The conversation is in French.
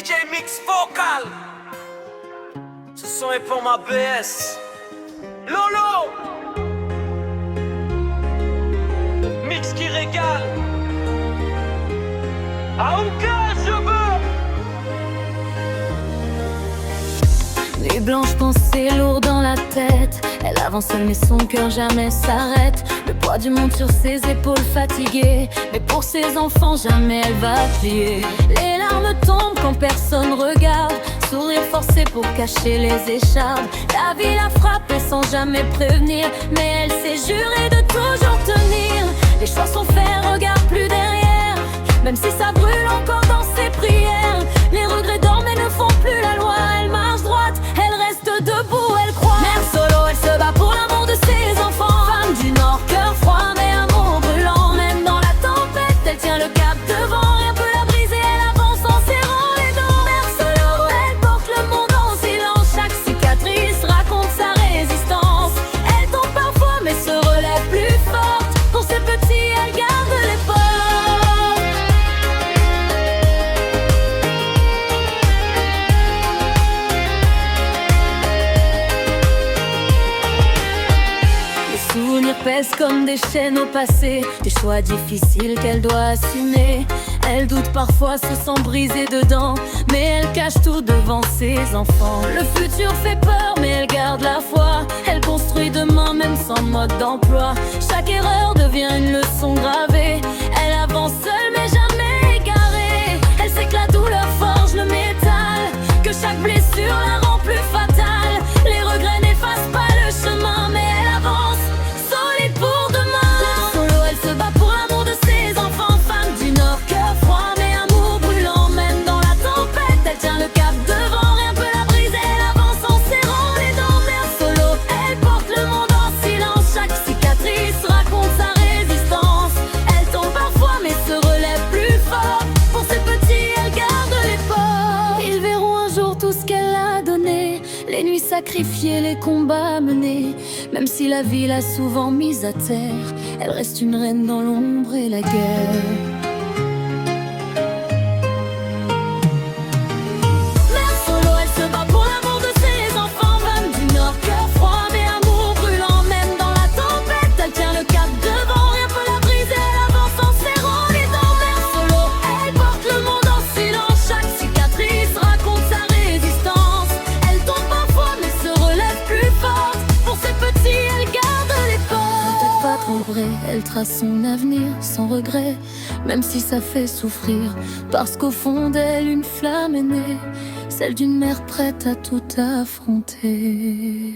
DJ Mix Vocal. Ce son est pour ma BS. Lolo. Mix qui régale. Aouka, je veux. Nuit blanche, pensée lourde dans la tête. Elle avance seule mais son cœur jamais s'arrête. Le poids du monde sur ses épaules fatiguées. Mais pour ses enfants jamais elle va plier. Les larmes tombent quand personne regarde. Sourire forcé pour cacher les échardes. La vie l'a frappée sans jamais prévenir. Mais elle s'est jurée de toujours tenir. Les choix sont faits, regarde plus derrière. Même si ça brûle encore dans ses prières. Les regrets dorment et ne font plus la loi. Elle marche droite, elle reste debout, elle croit. Mère solo, elle se bat pour l'amour de ses enfants. Femme du Nord, cœur froid mais amour brûlant. Même dans la tempête, elle tient le cap devant. Rien peut la briser, elle avance en serrant les dents. Mère solo, elle porte le monde en silence. Chaque cicatrice raconte sa résistance. Elle tombe parfois mais se relève plus forte. Pour ses petits, elle garde l'espoir. Souvenirs pèsent comme des chaînes au passé, des choix difficiles qu'elle doit assumer. Elle doute parfois, se sent brisée dedans, mais elle cache tout devant ses enfants. Le futur fait peur, mais elle garde la foi. Elle construit demain, même sans mode d'emploi. Chaque erreur devient une leçon gravée. Elle avance seule, mais jamais égarée. Elle sait que la douleur forge le métal, que chaque blessure la rend plus fatale. Les regrets n'effacent pas le chemin, mais elle avance. Pour demain, solo, elle se bat pour l'amour de ses enfants. Femme du Nord, cœur froid mais amour brûlant. Même dans la tempête, elle tient le cap devant. Rien peut la briser, elle avance en serrant les dents. Mère solo, elle porte le monde en silence. Chaque cicatrice raconte sa résistance. Elle tombe parfois mais se relève plus fort. Pour ses petits, elle garde l'espoir. Ils verront un jour tout ce qu'elle a donné. Les nuits sacrifiées, les combats menés. Même si la vie l'a souvent mise à terre, elle reste une reine dans l'ombre et la guerre. Mère solo, elle se bat pour l'amour de ses enfants. Femme du Nord, cœur froid mais amour brûlant. Même dans la tempête, elle tient le cap devant. Rien peut la briser, elle avance en serrant les dents. Mère solo, elle porte le monde en silence. Chaque cicatrice raconte sa résistance. Elle tombe parfois mais se relève plus forte. Pour ses petits, elle garde les portes. Peut-être pas trop vrai, elle trace son avenir sans regret. Même si ça fait souffrir, parce qu'au fond d'elle une flamme est née, celle d'une mère prête à tout affronter.